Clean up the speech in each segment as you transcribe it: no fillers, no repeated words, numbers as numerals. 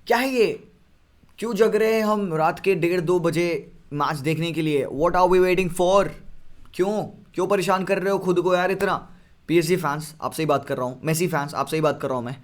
क्या है ये? क्यों जग रहे हैं हम रात के 1:30-2 बजे मैच देखने के लिए? What are we waiting for? क्यों क्यों परेशान कर रहे हो खुद को यार इतना? पीएसजी फैंस आपसे ही बात कर रहा हूँ, मेसी फैंस आपसे ही बात कर रहा हूँ मैं।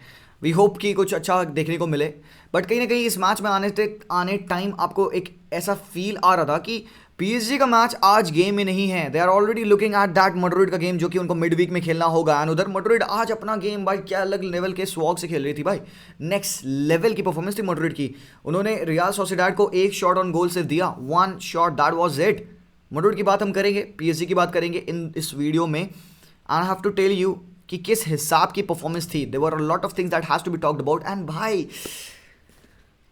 वी होप कि कुछ अच्छा देखने को मिले, बट कहीं ना कहीं इस मैच में आने टाइम आपको एक ऐसा फील आ रहा था कि पीएसजी का मैच आज गेम में नहीं है। They are already looking at that Madrid का गेम जो कि उनको मिड वीक में खेलना होगा। एंड उधर मैड्रिड आज अपना गेम भाई क्या अलग लेवल के स्वॉग से खेल रही थी भाई। नेक्स्ट लेवल की परफॉर्मेंस थी मैड्रिड की। उन्होंने रियल सोसिएडाड को एक शॉट ऑन गोल से दिया, one shot, that was it. Madrid की बात हम करेंगे, पीएसजी की बात करेंगे इस वीडियो में। I have to tell you कि किस हिसाब की परफॉर्मेंस थी। There were a lot of things that has to be talked about. And भाई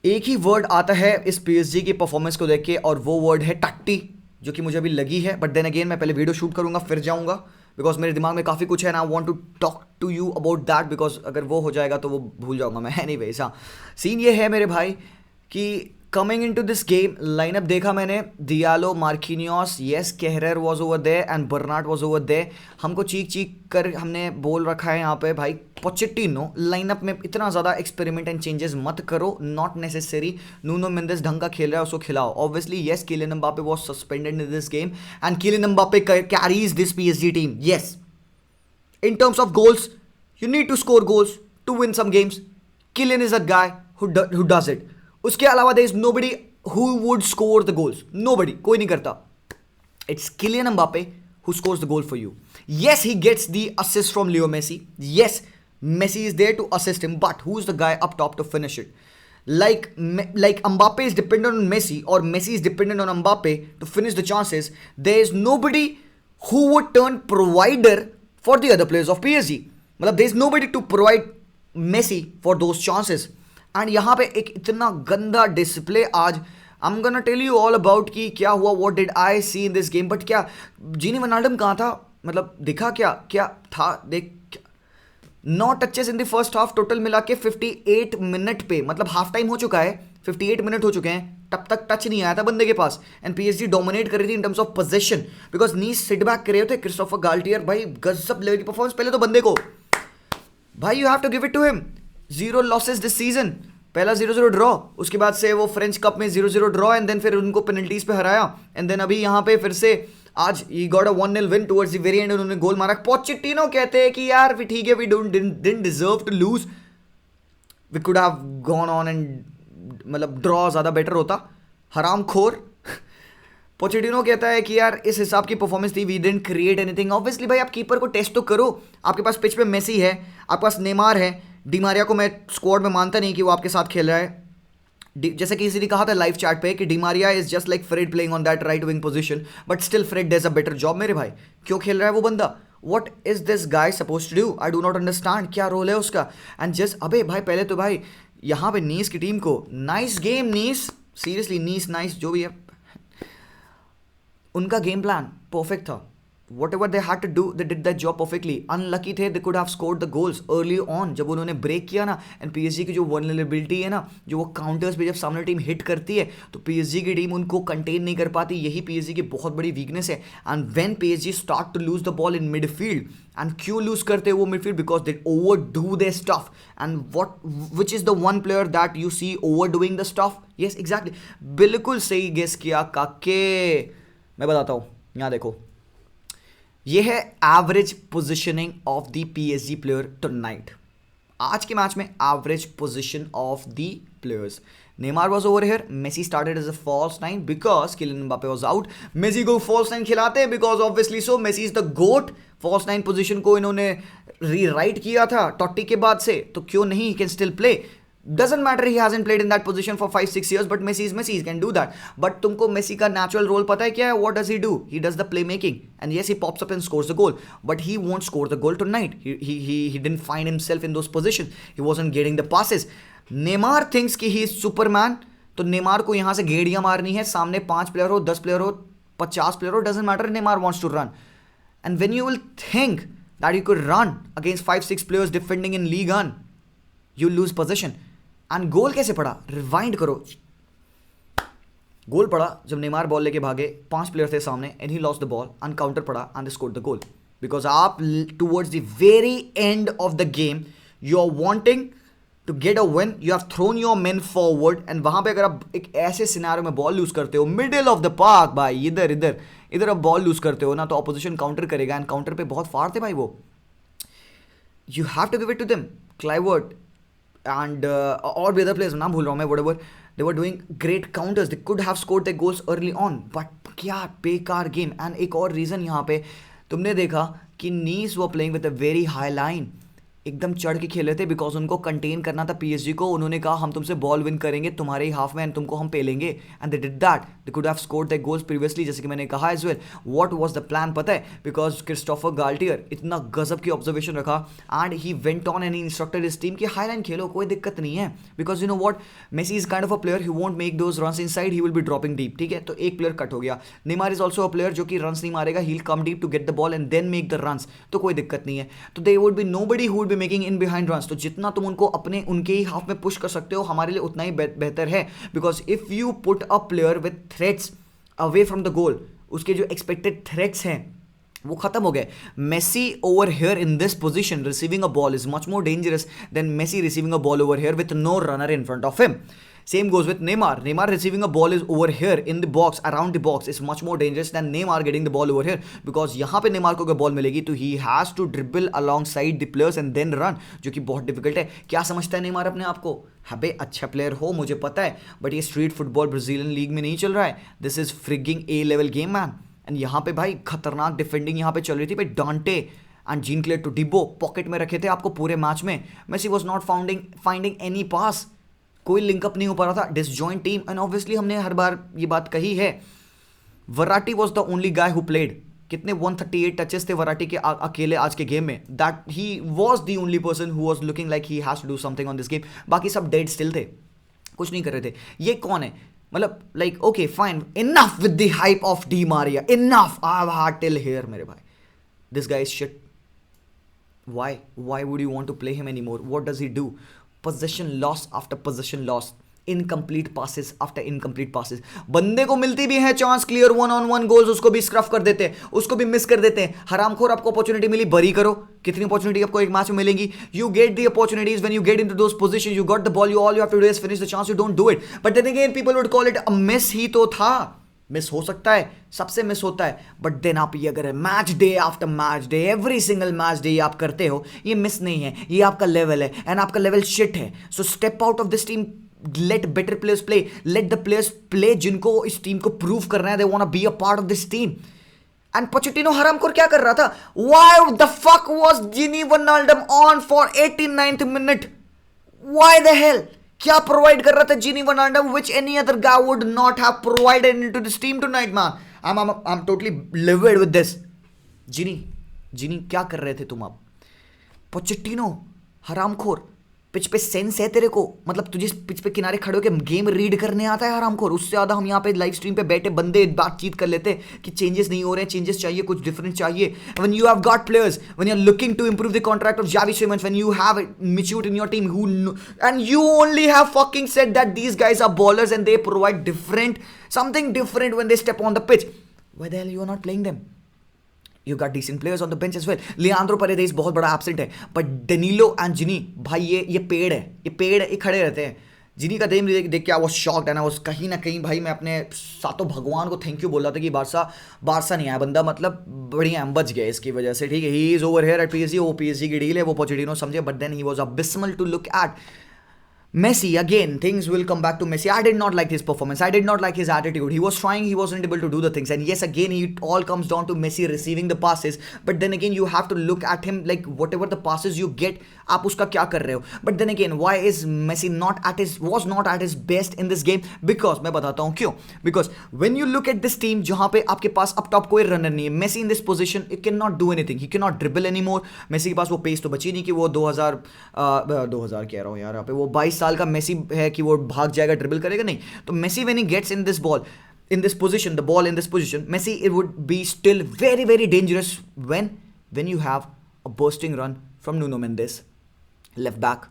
एक ही वर्ड आता है इस पीएसजी की परफॉर्मेंस को देख के, और वो वर्ड है टट्टी, जो कि मुझे अभी लगी है। बट देन अगेन मैं पहले वीडियो शूट करूंगा फिर जाऊंगा, बिकॉज मेरे दिमाग में काफ़ी कुछ है ना। I want to talk to you about that, because अगर वो हो जाएगा तो वो भूल जाऊंगा मैं। एनीवेज हाँ, सीन ये है मेरे भाई कि coming in to this game lineup देखा मैंने, Diallo, Marquinhos, yes, Kehrer was over there and Bernard was over there. हमको चीख चीख कर हमने बोल रखा है यहाँ पे भाई, पोचेटिनो लाइनअप में इतना ज़्यादा एक्सपेरिमेंट एंड चेंजेस मत करो, नॉट नेसेसरी। नूनो मेंडेस ढंग का खेल रहा है, उसको खिलाओ। Obviously yes, Kylian Mbappe was suspended in this game and Kylian Mbappe carries this PSG team. Yes, in terms of goals, you need to score goals to win some games. Kylian is a guy who does it. उसके अलावा there is nobody who would score the goals. Nobody, कोई नहीं करता. It's Kylian Mbappe who scores the goal for you. Yes, he gets the assist from Leo Messi. Yes, Messi is there to assist him, but who's the guy up top to finish it? Like Mbappe is dependent on Messi, or Messi is dependent on Mbappe to finish the chances. There is nobody who would turn provider for the other players of PSG. मतलब there is nobody to provide Messi for those chances. And यहाँ पे एक इतना गंदा display आज I am gonna tell you all about कि क्या हुआ, what did I see in this game. But क्या जीनी वर्नाल्डम कहाँ था? मतलब दिखा क्या क्या था? देख, 9 touches in the first half total मिला के 58 मिनट पे, मतलब हाफ टाइम हो चुका है, 58 मिनट हो चुके हैं, तब तक टच नहीं आया था बंदे के पास। एंड पीएसजी डोमिनेट कर रही थी in terms of position, because Nice sit back कर रहे थे। क्रिस्टोफर गाल्टियर भाई गजब लेवल की परफॉर्मेंस पहले तो बंदे को, भाई you have to give it to him. 0 losses this season, पहला 0-0 ड्रॉ, उसके बाद से वो फ्रेंच कप में 0-0 ड्रॉ, एंड देन फिर उनको पेनल्टीज पे हराया, एंड देन अभी यहाँ पे फिर से आज he got a 1-0 win towards the very and, उन्होंने गोल मारा। पोचेटिनो कहते हैं कि यार ठीक है, we didn't deserve to lose, we could have gone on and मतलब ड्रॉ ज़्यादा बेटर होता। हराम खोर पोचेटिनो कहता है कि यार इस हिसाब की परफॉर्मेंस थी, we didn't create anything. Obviously भाई आप कीपर को टेस्ट तो करो, आपके पास पिच पे मेसी है, आपके पास नेमार है, डिमारिया को मैं स्क्वाड में मानता नहीं कि वो आपके साथ खेल रहा है। जैसे कि किसी ने कहा था लाइव चैट पे कि Di Maria is just like Fred playing on that right wing position, but still Fred does a better job. मेरे भाई क्यों खेल रहा है वो बंदा? What is this guy suppose to do? I do not understand क्या रोल है उसका। एंड जस्ट अबे भाई पहले तो भाई यहाँ पे नीस की टीम को nice game, Nice seriously Nice nice जो भी है, उनका गेम प्लान परफेक्ट था। Whatever they had to do, they did that job perfectly. Unlucky थे, they could have scored the goals early on जब उन्होंने ब्रेक किया ना। एंड पीएसजी की जो वल्नरेबिलिटी है ना, जो वो काउंटर्स पे जब सामने टीम हिट करती है तो पीएसजी की टीम उनको कंटेन नहीं कर पाती, यही पीएसजी की बहुत बड़ी वीकनेस है। And when PSG start to lose the ball in midfield, and क्यों लूज करते हैं वो midfield? Because they overdo their stuff. And what which is the one player that you see overdoing the stuff? Yes exactly, बिल्कुल सही guess किया काके। मैं बताता हूँ, यहाँ देखो, ये है average positioning of the PSG player tonight. आज के मैच में average position of the players, Neymar was over here, Messi started as a false nine because Kylian Mbappe was out. Messi को फॉल्स नाइन खिलाते हैं because obviously so Messi is the GOAT. False nine position को इन्होंने rewrite किया था टॉटी के बाद से, तो क्यों नहीं, he can still play. Doesn't matter he hasn't played in that position for 5-6 years, but Messi is Messi, he can do that. But तुमको मेसी का natural role पता है क्या है? What does he do? He does the playmaking, and yes, he pops up and scores the goal. But he won't score the goal tonight. He didn't find himself in those positions. He wasn't getting the passes. Neymar thinks कि he is Superman, तो Neymar को यहाँ से गेड़ियाँ मारनी है, सामने 5 player हो, 10 player हो, 50 प्लेयर हो, doesn't matter. Neymar wants to run, and when you will think that you could run against 5-6 players defending in Ligue 1, you lose possession. And गोल कैसे पड़ा? रिवाइंड करो, गोल पड़ा जब नेमार बॉल लेके भागे, 5 प्लेयर थे सामने, and he lost the ball, and counter पड़ा, and they scored the goal. Because आप towards the very end of the game you are wanting to get a win you have thrown your main forward, and वहां पे अगर आप एक ऐसे scenario में ball loose करते हो मिडिल ऑफ द पार्क भाई, इधर इधर इधर आप बॉल लूज करते हो ना, तो ऑपोजिशन काउंटर करेगा, एंड काउंटर पे बहुत फाड़ थे भाई वो. You have to give it to them. Kluivert and और भी अदर प्लेयर्स, नाम भूल रहा हूँ मैं, whatever, they were doing great counters, they could have scored their goals early on, but क्या बेकार गेम. एंड एक और रीज़न यहाँ पे तुमने देखा कि नीस वो playing with a very high line, एकदम चढ़ के खेले थे, बिकॉज उनको कंटेन करना था पीएसजी को. उन्होंने कहा हम तुमसे बॉल विन करेंगे तुम्हारे ही हाफ में, एंड तुमको हम पेलेंगे, and they did that. They could have scored the goals previously, जैसे कि मैंने कहा as well. What was the plan पता है? बिकॉज क्रिस्टोफर गाल्टियर इतना गजब की ऑब्जर्वेशन रखा, and he went on and instructed his team कि हाई लाइन खेलो, कोई दिक्कत नहीं है, because you know what, Messi is kind of a player, he won't make those runs inside, he will be dropping deep. ठीक है, तो एक प्लेयर कट हो गया. Neymar is also a player जो कि रन्स नहीं मारेगा, he will come deep to get the ball and then make the runs, तो कोई दिक्कत नहीं है. तो they would be nobody who would be making in behind runs. तो जितना तुम उनको अपने उनके ही हाफ में पुश कर सकते हो हमारे लिए उतना ही बेहतर है, because if you put a player with threats away from the goal, उसके जो एक्सपेक्टेड थ्रेट्स हैं वो खत्म हो गए. Messi over here in this position receiving a ball is much more dangerous than Messi receiving a ball over here with no runner in front of him. Same goes with Neymar. Neymar receiving a ball is over here in the box, around the box, is much more dangerous than Neymar getting the ball over here. Because यहाँ पे Neymar को अगर ball मिलेगी तो he has to dribble alongside the players and then run, जो कि बहुत difficult है. क्या समझता है Neymar अपने आप को? अबे अच्छा प्लेयर हो मुझे पता है, बट ये स्ट्रीट फुटबॉल ब्राजीलियन लीग में नहीं चल रहा है. This is frigging a level game man. And यहाँ पे भाई खतरनाक डिफेंडिंग यहाँ पे चल रही थी भाई. Dante and Jean Clair Todibo pocket में रखे थे आपको पूरे मैच में. Messi was not finding any pass, कोई लिंकअप नहीं हो पा रहा था. Disjoint team. एंड ऑब्वियसली हमने हर बार ये बात कही है, Verratti was the only guy who played. कितने 138 टचेस थे वराटी के अकेले आज के गेम में. That he was the only person who was looking like he has to do something on this game. बाकी सब डेड स्टिल थे, कुछ नहीं कर रहे थे. ये कौन है? मतलब like okay fine, enough with the hype of Di Maria, enough, I have hard till here मेरे भाई. This guy is shit. Why would you want to play him anymore? What does he do? Possession loss after possession loss, incomplete passes after incomplete passes. बंदे को मिलती भी है chance clear 1-on-1 goals, उसको भी scruff कर देते हैं, उसको भी मिस कर देते हैं. हरामखोर, आपको अपॉर्चुनिटी मिली, बरी करो. कितनी अपॉर्चुनिटी आपको एक मैच में मिलेंगी? You get the opportunities when you get into those positions, you got the ball, you all you have to do is finish the chance, you don't do it. But then again people would call it a miss. ही तो था, miss हो सकता है, सबसे miss होता है, but then आप ये अगर match day after match day every single match day आप करते हो, ये मिस नहीं है, ये आपका लेवल है, एंड आपका लेवल शिट है. So step out of this team, let better players play, let the players play जिनको इस टीम को प्रूव करना है, they want to be a part of this team. And Pochettino हरामखोर क्या कर रहा था? Why the fuck was Gini Wijnaldum on for 89th minute? Why the hell? क्या प्रोवाइड कर रहा था जिनी वर्नाल्डम which any other guy would not have provided into this team tonight man. I'm totally livid with this. जिनी क्या कर रहे थे तुम? आप पोचेटिनो हरामखोर, पिच पे सेंस है तेरे को? मतलब तुझे पिच पे किनारे खड़े होकर गेम रीड करने आता है हरामखोर? उससे ज़्यादा हम यहाँ पे लाइव स्ट्रीम पे बैठे बंदे बातचीत कर लेते हैं कि चेंजेस नहीं हो रहे हैं, चेंजेस चाहिए, कुछ डिफरेंट चाहिए. When you have got players, when you are looking to improve the contract of Xavi Simons, when you have matured in your team who and you only have fucking said that these guys are ballers and they provide different something different when they step on the pitch. Why the hell you are not playing them? You got decent players on the bench as well. Leandro Paredes बहुत बड़ा absent है, but Danilo and जिनी भाई ये पेड़ है, ये खड़े रहते हैं. जिनी का देख के I was shocked, and I was कहीं ना कहीं भाई मैं अपने सातों भगवान को थैंक यू बोल रहा था कि बारसा नहीं आया बंदा, मतलब बढ़िया बच गया इसकी वजह से. ठीक है, he is over here at PSG, वो पीएसजी की डील है, वो पोचेटिनो समझे, but then he was abysmal to look at. Messi, again, things will come back to Messi. I did not like his performance. I did not like his attitude. He was trying, he wasn't able to do the things. And yes, again, it all comes down to Messi receiving the passes. But then again, you have to look at him like whatever the passes you get, आप उसका क्या कर रहे हो? But then again, why is Messi was not at his best in this game? Because मैं बताता हूँ क्यों. Because when you look at this team, जहाँ पे आपके पास up top कोई रनर नहीं है, Messi in this position, it cannot do anything. He cannot dribble anymore. Messi के पास वो पेस तो बची नहीं कि वो 2000 कह रहा हूँ यार, यहाँ पे वो 22 साल का मेसी है कि वो भाग जाएगा, ड्रिबल करेगा, नहीं. तो Messi when he gets in this ball in this position, the ball in this position, Messi, it would be still very very dangerous when you have a bursting run from Nuno Mendes, left back,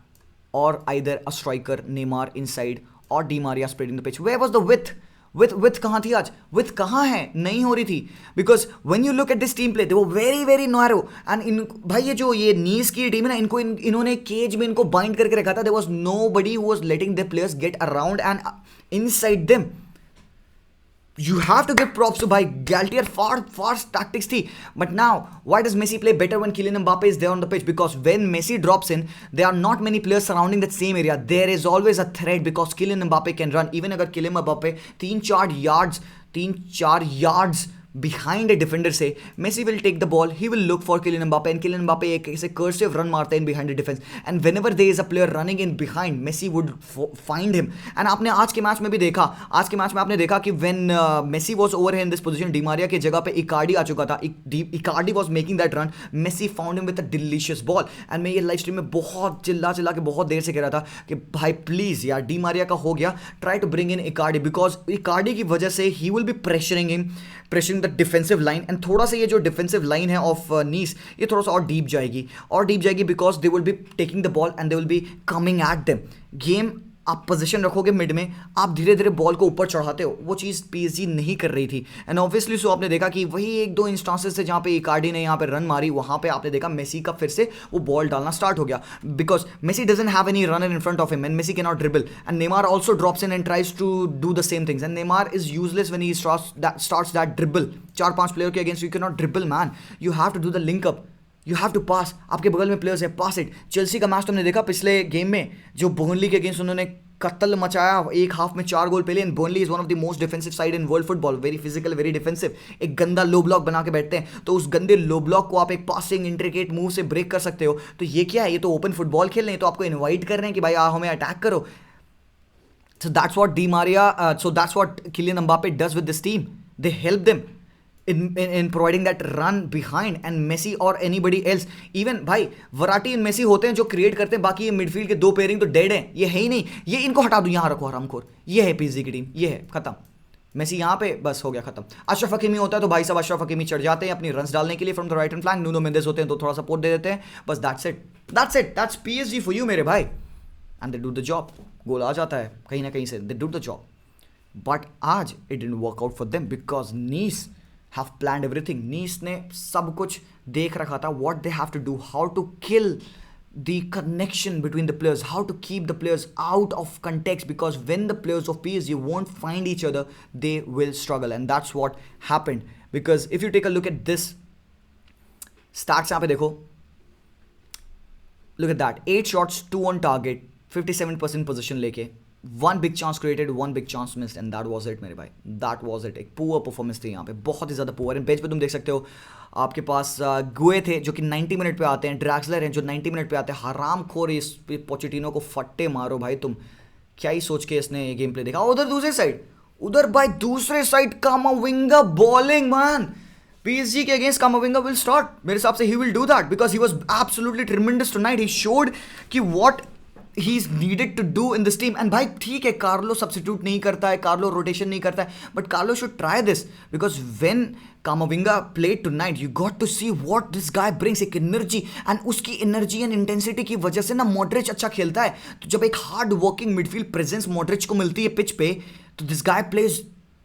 or either a striker Neymar inside, or Di Maria spreading the pitch. Where was the width? With कहाँ थी आज, with कहाँ है, नहीं हो रही थी। Because when you look at this team play they वो very very narrow and in भाई ये जो ये नीस की टीम है ना, इन्होंने केज में इनको बाइंड करके रखा था। There was nobody who was letting the players get around and inside them. You have to give props to भाई Galtier, far tactics थी। But now, why does Messi play better when Kylian Mbappe is there on the pitch? Because when Messi drops in, there are not many players surrounding that same area. There is always a threat because Kylian Mbappe can run. Even अगर Kylian Mbappe 3-4 yards behind a defender से, Messi will take the ball, he will look for Kylian Mbappe and Kylian Mbappe एक ऐसे cursive run मारता है in behind the defense and whenever there is a player running in behind, Messi would find him। and आपने आज के match में भी देखा, आज के मैच में आपने देखा कि when Messi was over here in this position, Di Maria की जगह पे इकार्डी आ चुका था, Icardi was making that run, Messi found him with a delicious ball। and मैं ये लाइव स्ट्रीम में बहुत चिल्ला के बहुत देर से कह रहा था कि भाई प्लीज यार डी मारिया का हो गया, try to bring in Icardi because Icardi की वजह से he will be pressuring the defensive line and थोड़ा सा ये जो डिफेंसिव लाइन है ऑफ नीस ये थोड़ा सा और डीप जाएगी because they will be taking the ball and they will be coming at them. Game आप पोजीशन रखोगे मिड में, आप धीरे धीरे बॉल को ऊपर चढ़ाते हो, वो चीज़ पीएसजी नहीं कर रही थी। एंड ऑब्वियसली सो आपने देखा कि वही एक दो इंस्टांसेस से जहाँ पे इकार्डी ने यहाँ पे रन मारी, वहाँ पे आपने देखा मेसी का फिर से वो बॉल डालना स्टार्ट हो गया because Messi doesn't have any runner in front of him and Messi can not dribble and Neymar also drops in and tries to do the same things and Neymar is useless when he starts that dribble. 4-5 player के against you can not dribble man, you have to do the link up, you have to pass. आपके बगल में players है, pass it. Chelsea का match तुमने देखा पिछले game में जो बर्नली के अगेंस्ट उन्होंने कत्ल मचाया, एक हाफ में 4 गोल पहले। And Burnley is one of the most defensive side in world football, very physical very defensive. एक गंदा लो ब्लॉक बना के बैठते हैं, तो उस गंदे लो ब्लॉक को आप एक पासिंग इंट्रिकेट मूव से ब्रेक कर सकते हो। तो ये क्या है, ये तो ओपन फुटबॉल खेल रहे हैं, तो आपको इन्वाइट कर रहे हैं कि भाई आओ हमें अटैक करो। So that's what that's what Kylian Mbappe does with this team. They help them in providing that run behind and Messi or anybody else. Even भाई वराटी इन मेसी होते हैं जो क्रिएट करते हैं, बाकी ये मिडफील्ड के 2 पेयरिंग तो डेड हैं, ये है ही नहीं। ये इनको हटा दो, यहाँ रखो हरामखोर। ये है पीएसजी की टीम, ये है खत्म। मेसी यहाँ पे बस हो गया खत्म। अशरफ हकीमी होता है तो भाई साहब अशरफ हकीमी चढ़ जाते हैं अपनी रन्स डालने के लिए from the right hand flank. Nuno Mendes होते हैं तो थोड़ा सपोर्ट दे देते हैं, बस दैट्स पीएसजी फॉर यू मेरे भाई। And they do the job, goal आ जाता है कहीं ना कहीं से, they do the job. But आज it didn't work out for them because Nice have planned everything. Nice ने सब कुछ देख रखा था, what they have to do, how to kill the connection between the players, how to keep the players out of context, because when the players of PSG won't find each other, they will struggle, and that's what happened. Because if you take a look at this stats यहाँ पे देखो, look at that, 8 shots, 2 on target, 57% possession लेके, 1 big chance created, 1 big chance missed, and that was it मेरे भाई, that was it। एक poor performance थी यहाँ पे, बहुत ही ज़्यादा poor। एंड बेंच पे तुम देख सकते हो आपके पास गुए थे जो कि 90 मिनट पे आते हैं, ड्रैक्सलर हैं जो 90 मिनट पे आते हैं। हराम खोर, इस पोचेटिनो को फट्टे मारो भाई तुम, क्या ही सोच के इसने ये गेम प्ले देखा। उधर दूसरे साइड, उधर भाई दूसरे side Camavinga balling man, PSG के अगेंस्ट कामाविंगा विल स्टार्ट, मेरे हिसाब से he will do that because he was absolutely tremendous tonight. He showed कि what he is needed to do in this team. And भाई ठीक है, Carlo substitute नहीं करता है, कार्लो रोटेशन नहीं करता है, but Carlo should try this because when कामाविंगा played tonight, you got to see what this guy brings, एक एनर्जी। एंड उसकी एनर्जी एंड इंटेंसिटी की वजह से ना मॉड्रिच अच्छा खेलता है। तो जब एक hard working midfield presence Modric को मिलती है पिच पे, तो this guy plays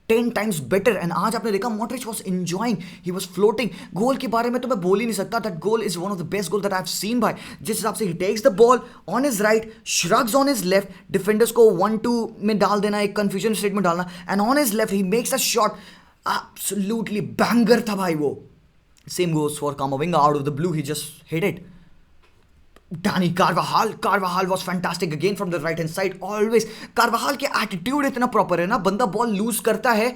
10 times better। And आज आपने देखा Modric was enjoying, he was floating. Goal के बारे में तो मैं बोल ही नहीं सकता, that goal is one of the best goal that I have seen भाई। जिस हिसाब से he takes the ball on his right, shrugs on his left, defenders को 1-2 में डाल देना, एक कंफ्यूजन स्टेट में डालना, and on his left he makes a shot, absolutely banger था भाई वो। Same goes for कामाविंगा, out of the blue he just hit it. Dani Carvajal was fantastic again from the right hand side always। Carvajal के attitude इतना proper है ना, बंदा ball loose करता है,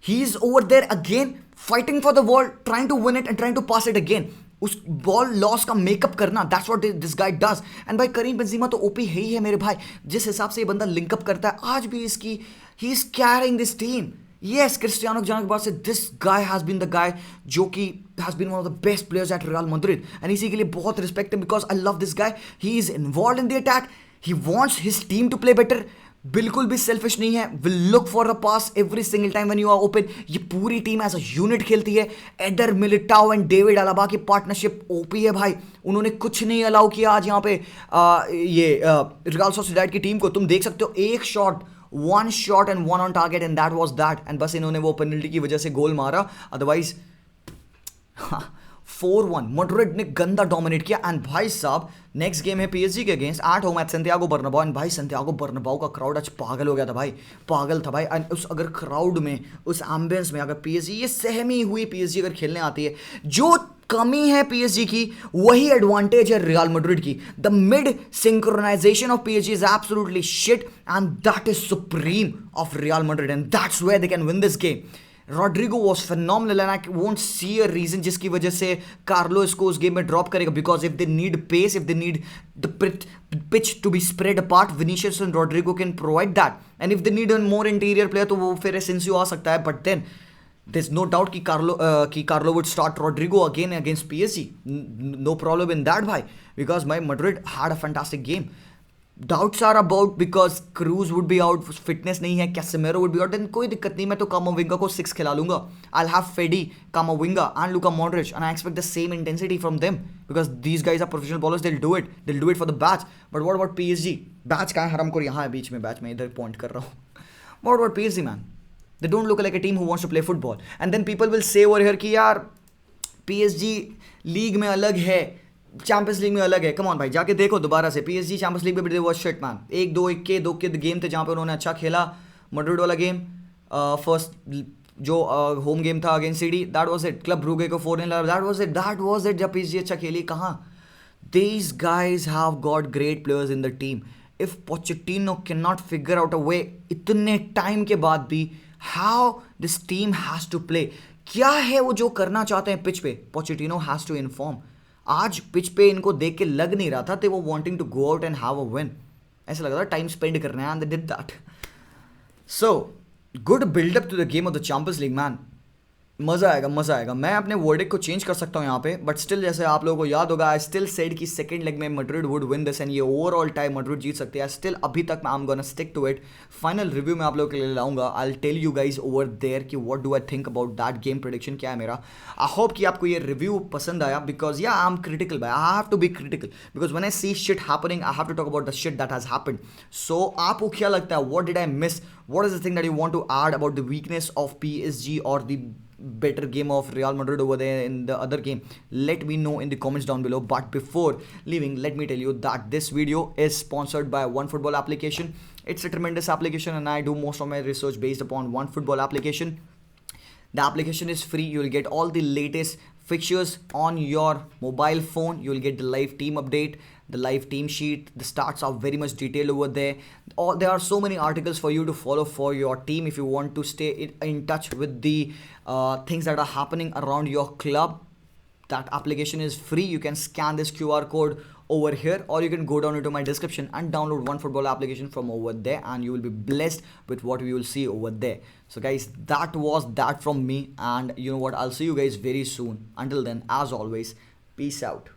he is over there again fighting for the ball, trying to win it and trying to pass it again। उस ball loss का makeup करना, that's what this guy does. And भाई Karim Benzema तो OP है ही है मेरे भाई, जिस हिसाब से ये बंदा लिंकअप करता है आज भी इसकी, he is carrying this team. Yes, Cristiano के जाने के बाद से this guy has been the guy जो कि has been one of the best players at Real Madrid. And इसी के लिए बहुत रिस्पेक्ट है because I love this guy. He is involve in the attack, he wants his team to play better, बिल्कुल भी selfish नहीं है, will look for a pass every single time when you are open. ये पूरी team as a unit खेलती है। Eder Militao and David Alaba की partnership OP है भाई, उन्होंने कुछ नहीं अलाउ किया आज यहाँ पे ये रियल सोसिएडाड की टीम को। तुम देख सकते हो एक shot one shot and one on target and that was that, and बस इन्होंने वो पेनल्टी की वजह से गोल मारा, अदरवाइज 4-1 मैड्रिड ने गंदा डोमिनेट किया। एंड भाई साहब नेक्स्ट गेम है पीएसजी के against at home at Santiago बर्नाबाउ, and भाई सैंटियागो बर्नाबाउ का क्राउड आज पागल हो गया था भाई, पागल था भाई। एंड उस अगर क्राउड में, उस एम्बियंस में अगर पीएसजी, ये सहमी हुई पीएसजी अगर खेलने आती है, जो कमी है पीएसजी की वही एडवांटेज है रियल मैड्रिड की। The mid synchronisation of PSG is absolutely shit and that is supreme of Real Madrid, and that's where they can win this game. Rodrigo was phenomenal and I won't see a reason जिसकी वजह से Carlo इसको उस game में drop करेगा, because if they need pace, if they need the pitch to be spread apart, Vinicius and Rodrigo can provide that, and if they need a more interior player तो वो फिर Asensio आ सकता है, but then there's no doubt कि Carlo would start Rodrigo again against PSG, no problem in that भाई, because my Madrid had a fantastic game. Doubts are about because Cruz would be out, fitness नहीं है, Casemiro would be out, then कोई दिक्कत नहीं, मैं तो Camavinga को 6 खिला लूंगा। I'll have Fede, Camavinga and Luka Modric, and I expect the same intensity from them because these guys are professional bowlers, they'll do it for the batch. But what about PSG? Batch कहाँ है, हरामखोर यहाँ है बीच में, batch में इधर point कर रहा हूँ। What about PSG man? They don't look like a team who wants to play football, and then people will say over here कि यार PSG लीग में अलग है, चैंपियंस लीग में अलग है। कम ऑन भाई, जाके देखो दोबारा से, पीएसजी चैंपियंस लीग में वो शिट मैन, 1-2 गेम थे जहाँ पे उन्होंने अच्छा खेला। मैड्रिड वाला गेम फर्स्ट जो होम गेम था against CD, that was it. Club Brugge को 4-0, दैट वाज इट जब पीएसजी अच्छा खेली। कहाँ, these guys have got great players in the team. If Pochettino cannot figure out a way इतने time के बाद भी how this team has to play, क्या है वो जो करना चाहते हैं पिच पे, Pochettino has to inform. आज पिच पे इनको देख के लग नहीं रहा था they were wanting to go out and have a win, ऐसा लग रहा था टाइम स्पेंड करना है, and they did that. So good build up to the game of the Champions League man. मज़ा आएगा। मैं अपने वर्डिक्ट को चेंज कर सकता हूँ यहाँ पे, बट स्टिल जैसे आप लोगों को याद होगा, आई स्टिल सेड कि सेकंड लेग में Madrid would win this and ये ओवरऑल टाइम मैड्रिड जीत सकते हैं। स्टिल अभी तक मैं I am gonna stick to it. Final review में आप लोगों के लिए लाऊंगा, I tell you guys over there कि what do I think about that game, prediction क्या है मेरा। आई होप कि आपको ये रिव्यू पसंद आया, बिकॉज या आई एम क्रिटिकल भाई, I have to be critical because when I see shit happening I have to talk about the shit that has happened. So आपको क्या लगता है, what did I miss, what is the thing that you want to add about the weakness of PSG और the better game of Real Madrid over there in the other game? Let me know in the comments down below. But before leaving, let me tell you that this video is sponsored by OneFootball application. It's a tremendous application and I do most of my research based upon OneFootball application. The application is free. You'll get all the latest fixtures on your mobile phone. You'll get the live team update, the live team sheet. The stats are very much detailed over there. There are so many articles for you to follow for your team if you want to stay in touch with the things that are happening around your club. That application is free. You can scan this QR code over here, or you can go down into my description and download OneFootball application from over there, and you will be blessed with what you will see over there. So guys, that was that from me, and you know what, I'll see you guys very soon. Until then, as always, peace out.